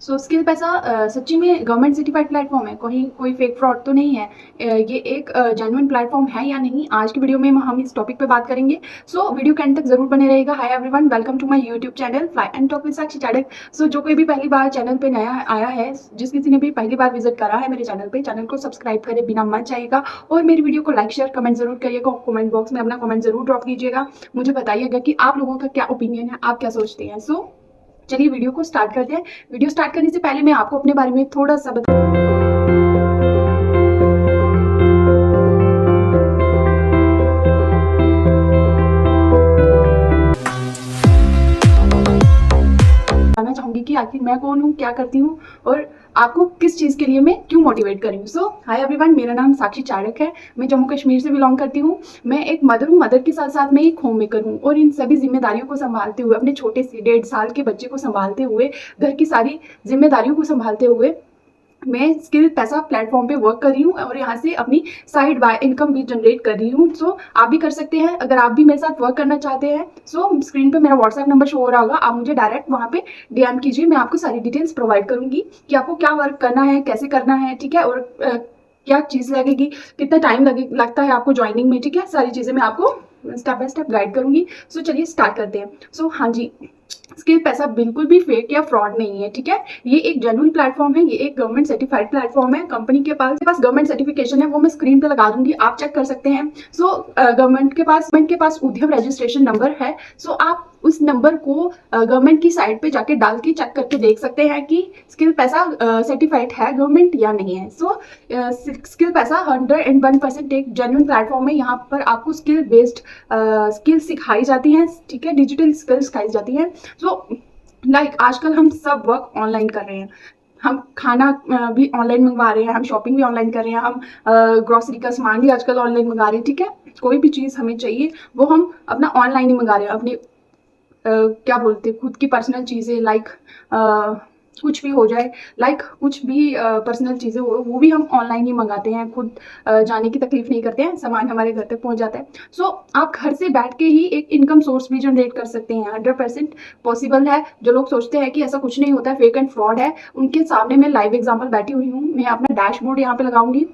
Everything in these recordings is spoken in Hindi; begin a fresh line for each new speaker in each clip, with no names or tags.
स्किल पैसा सच्ची में गवर्नमेंट सर्टिफाइड प्लेटफॉर्म है, कहीं कोई फेक फ्रॉड तो नहीं है। ये एक जेन्युइन प्लेटफॉर्म है या नहीं, आज की वीडियो में हम इस टॉपिक पे बात करेंगे। वीडियो के एंड तक जरूर बने रहेगा। Hi everyone, welcome to my YouTube channel fly and talk with Sakshi Chadak. जो कोई भी पहली बार चैनल पे नया आया है, जिस किसी ने भी पहली बार विजिट करा है मेरे चैनल पे, चैनल को सब्सक्राइब करे बिना मत जाइएगा और मेरी वीडियो को लाइक शेयर कमेंट जरूर करिएगा। कमेंट बॉक्स में अपना कमेंट जरूर ड्रॉप कीजिएगा, मुझे बताइएगा कि आप लोगों का क्या ओपिनियन है, आप क्या सोचते हैं। चलिए वीडियो को स्टार्ट करते हैं। वीडियो स्टार्ट करने से पहले मैं आपको अपने बारे में थोड़ा सा बताना चाहूंगी कि आखिर मैं कौन हूँ, क्या करती हूँ और आपको किस चीज के लिए मैं क्यों मोटिवेट कर रही हूँ। हाय एवरीवन, मेरा नाम साक्षी चाड़क है। मैं जम्मू कश्मीर से बिलोंग करती हूँ। मैं एक मदर हूँ, मदर के साथ साथ मैं एक होम मेकर हूँ और इन सभी जिम्मेदारियों को संभालते हुए, अपने छोटे से 1.5 साल के बच्चे को संभालते हुए, घर की सारी जिम्मेदारियों को संभालते हुए मैं स्किल पैसा प्लेटफॉर्म पे वर्क कर रही हूँ और यहाँ से अपनी साइड बाय इनकम भी जनरेट कर रही हूँ। आप भी कर सकते हैं अगर आप भी मेरे साथ वर्क करना चाहते हैं। स्क्रीन पे मेरा व्हाट्सएप नंबर शो हो रहा होगा, आप मुझे डायरेक्ट वहाँ पे डीएम कीजिए। मैं आपको सारी डिटेल्स प्रोवाइड करूंगी कि आपको क्या वर्क करना है, कैसे करना है, ठीक है, और क्या चीज़ लगेगी, कितना टाइम लगता है आपको ज्वाइनिंग में, ठीक है, सारी चीज़ें मैं आपको स्टेप बाय स्टेप गाइड करूंगी। चलिए स्टार्ट करते हैं। हाँ जी, स्किल पैसा बिल्कुल भी फेक या फ्रॉड नहीं है, ठीक है। ये एक जेन्युइन प्लेटफॉर्म है, ये एक गवर्नमेंट सर्टिफाइड प्लेटफॉर्म है। कंपनी के पास गवर्नमेंट सर्टिफिकेशन है, वो मैं स्क्रीन पे लगा दूंगी, आप चेक कर सकते हैं। गवर्नमेंट के पास उद्यम रजिस्ट्रेशन नंबर है। आप उस नंबर को गवर्नमेंट की साइट पे जाके डाल के चेक करके देख सकते हैं कि स्किल पैसा सर्टिफाइड है गवर्नमेंट या नहीं है। स्किल पैसा 101% एक जेन्युइन प्लेटफॉर्म है। यहाँ पर आपको स्किल बेस्ड स्किल सिखाई जाती हैं, ठीक है, डिजिटल स्किल सिखाई जाती हैं। आजकल हम सब वर्क ऑनलाइन कर रहे हैं। हम खाना भी ऑनलाइन मंगवा रहे हैं, हम शॉपिंग भी ऑनलाइन कर रहे हैं, हम ग्रोसरी का सामान भी आजकल ऑनलाइन मंगा रहे हैं, ठीक है। कोई भी चीज़ हमें चाहिए वो हम अपना ऑनलाइन ही मंगा रहे हैं। अपने क्या बोलते हैं, खुद की पर्सनल चीज़ें कुछ भी हो जाए, कुछ भी पर्सनल चीज़ें हो वो भी हम ऑनलाइन ही मंगाते हैं। खुद जाने की तकलीफ नहीं करते हैं, सामान हमारे घर तक पहुंच जाता है। आप घर से बैठ के ही एक इनकम सोर्स भी जनरेट कर सकते हैं। 100% पॉसिबल है। जो लोग सोचते हैं कि ऐसा कुछ नहीं होता है, फेक एंड फ्रॉड है, उनके सामने मैं लाइव एग्जाम्पल बैठी हुई हूँ। मैं अपना डैशबोर्ड यहाँ पे लगाऊंगी,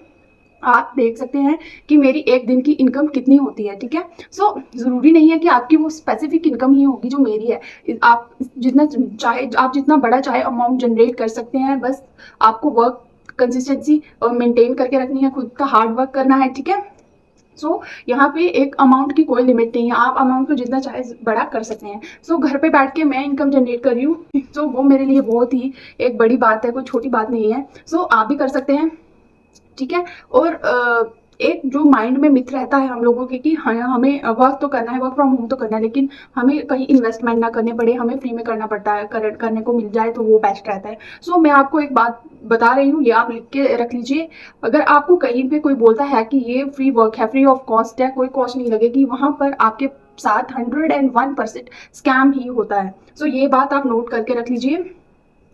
आप देख सकते हैं कि मेरी एक दिन की इनकम कितनी होती है, ठीक है। जरूरी नहीं है कि आपकी वो स्पेसिफिक इनकम ही होगी जो मेरी है। आप जितना बड़ा चाहे अमाउंट जनरेट कर सकते हैं। बस आपको वर्क कंसिस्टेंसी मेंटेन करके रखनी है, खुद का हार्ड वर्क करना है, ठीक है। यहाँ पे एक अमाउंट की कोई लिमिट नहीं है, आप अमाउंट को जितना चाहे बड़ा कर सकते हैं। घर पे बैठ के मैं इनकम जनरेट कर रही हूँ, वो मेरे लिए बहुत ही एक बड़ी बात है, कोई छोटी बात नहीं है। आप भी कर सकते हैं, ठीक है। और एक जो माइंड में मिथ रहता है हम लोगों के कि हाँ, हमें वर्क तो करना है, वर्क फ्रॉम होम तो करना है, लेकिन हमें कहीं इन्वेस्टमेंट ना करने पड़े, हमें फ्री में करना पड़ता है, करने को मिल जाए तो वो बेस्ट रहता है। मैं आपको एक बात बता रही हूँ, ये आप लिख के रख लीजिए। अगर आपको कहीं पे कोई बोलता है कि ये फ्री वर्क है, फ्री ऑफ कॉस्ट है, कोई कॉस्ट नहीं लगेगी, वहां पर आपके साथ 101% स्कैम ही होता है। ये बात आप नोट करके रख लीजिए।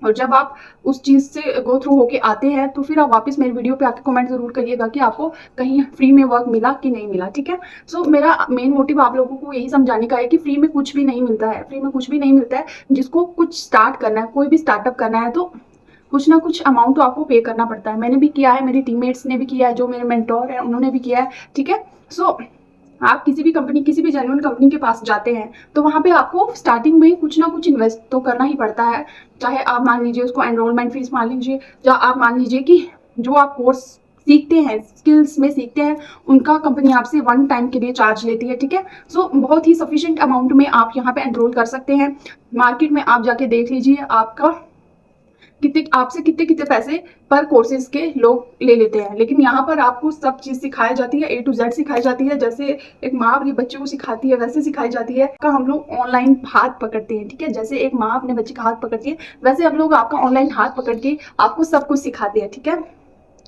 और जब आप उस चीज से गो थ्रू होके आते हैं तो फिर आप वापस मेरे वीडियो पे आके कमेंट जरूर करिएगा कि आपको कहीं फ्री में वर्क मिला कि नहीं मिला, ठीक है। मेरा मेन मोटिव आप लोगों को यही समझाने का है कि फ्री में कुछ भी नहीं मिलता है, फ्री में कुछ भी नहीं मिलता है। जिसको कुछ स्टार्ट करना है, कोई भी स्टार्टअप करना है, तो कुछ ना कुछ अमाउंट तो आपको पे करना पड़ता है। मैंने भी किया है, मेरी टीममेट्स ने भी किया है, जो मेरे मेंटोर है उन्होंने भी किया है, ठीक है। आप किसी भी जेन्युइन कंपनी के पास जाते हैं तो वहां पे आपको स्टार्टिंग में कुछ ना कुछ इन्वेस्ट तो करना ही पड़ता है। चाहे आप मान लीजिए उसको एनरोलमेंट फीस मान लीजिए, या आप मान लीजिए कि जो आप कोर्स सीखते हैं, स्किल्स में सीखते हैं, उनका कंपनी आपसे 1 टाइम के लिए चार्ज लेती है, ठीक है। बहुत ही सफिशिएंट अमाउंट में आप यहाँ पे एनरोल कर सकते हैं। मार्केट में आप जाके देख लीजिए आपसे कितने कितने पैसे पर कोर्सेज के लोग ले लेते हैं, लेकिन यहाँ पर आपको सब चीज सिखाई जाती है, A to Z सिखाई जाती है। जैसे एक माँ अपने बच्चे को सिखाती है वैसे सिखाई जाती है। का हम लोग ऑनलाइन हाथ पकड़ते हैं, ठीक है। जैसे एक माँ अपने बच्चे का हाथ पकड़ती है, वैसे हम लोग आपका ऑनलाइन हाथ पकड़ के आपको सब कुछ सिखाते हैं, ठीक है।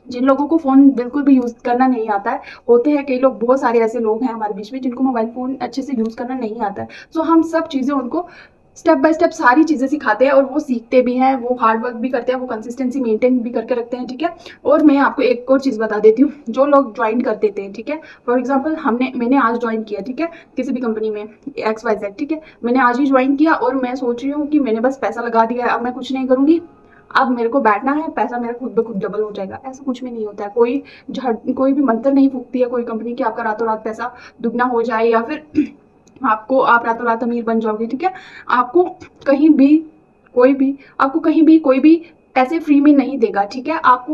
जिन लोगों को फोन बिल्कुल भी यूज करना नहीं आता है, होते हैं कई लोग, बहुत सारे ऐसे लोग हैं हमारे बीच में जिनको मोबाइल फोन अच्छे से यूज करना नहीं आता है। हम सब चीजें उनको स्टेप बाय स्टेप सारी चीजें सिखाते हैं और वो सीखते भी हैं, वो हार्ड वर्क भी करते हैं, वो कंसिस्टेंसी मेंटेन भी करके रखते हैं, ठीक है। और मैं आपको एक और चीज बता देती हूँ, जो लोग ज्वाइन कर देते हैं, ठीक है। फॉर एग्जाम्पल मैंने आज ज्वाइन किया, ठीक है, किसी भी कंपनी में XYZ, ठीक है। मैंने आज ही ज्वाइन किया और मैं सोच रही हूँ कि मैंने बस पैसा लगा दिया है, अब मैं कुछ नहीं करूंगी, अब मेरे को बैठना है, पैसा मेरा खुद ब खुद डबल हो जाएगा, ऐसा कुछ भी नहीं होता है। कोई भी मंत्र नहीं फूकती है कोई कंपनी कि आपका रातों रात पैसा दुगना हो जाए या फिर आप रातों रात अमीर बन जाओगे, ठीक है। आपको कहीं भी कोई भी ऐसे फ्री में नहीं देगा, ठीक है। आप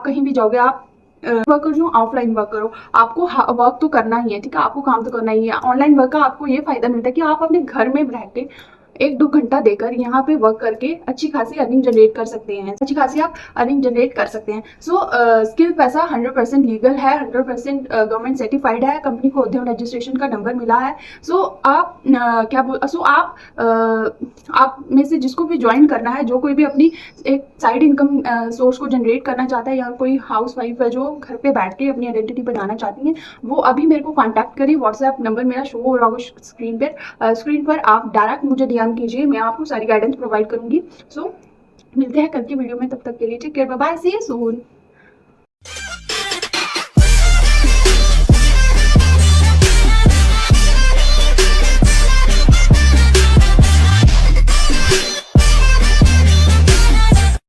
कहीं भी जाओगे, आप वर्क करो, ऑफलाइन वर्क करो, आपको वर्क तो करना ही है, ठीक है। आपको काम तो करना ही है। ऑनलाइन वर्क का आपको ये फायदा मिलता है कि आप अपने घर में रह के 1-2 घंटा देकर यहाँ पे वर्क करके अच्छी खासी अर्निंग जनरेट कर सकते हैं, अच्छी खासी आप अर्निंग जनरेट कर सकते हैं। सो स्किल पैसा 100% लीगल है, 100% गवर्नमेंट सर्टिफाइड है, कंपनी को उद्यम रजिस्ट्रेशन का नंबर मिला है। सो आप में से जिसको भी ज्वाइन करना है, जो कोई भी अपनी एक साइड इनकम सोर्स को जनरेट करना चाहता है, या कोई हाउस वाइफ है जो घर पे बैठ के अपनी आइडेंटिटी बनाना चाहती है, वो अभी मेरे को कॉन्टैक्ट करिए। व्हाट्सएप नंबर मेरा शो हो रहा होगा स्क्रीन पर आप डायरेक्ट मुझे डीएम कीजिए, मैं आपको सारी गाइडेंस प्रोवाइड करूंगी। सो मिलते हैं कल की वीडियो में, तब तक के लिए take care, bye bye, see you soon.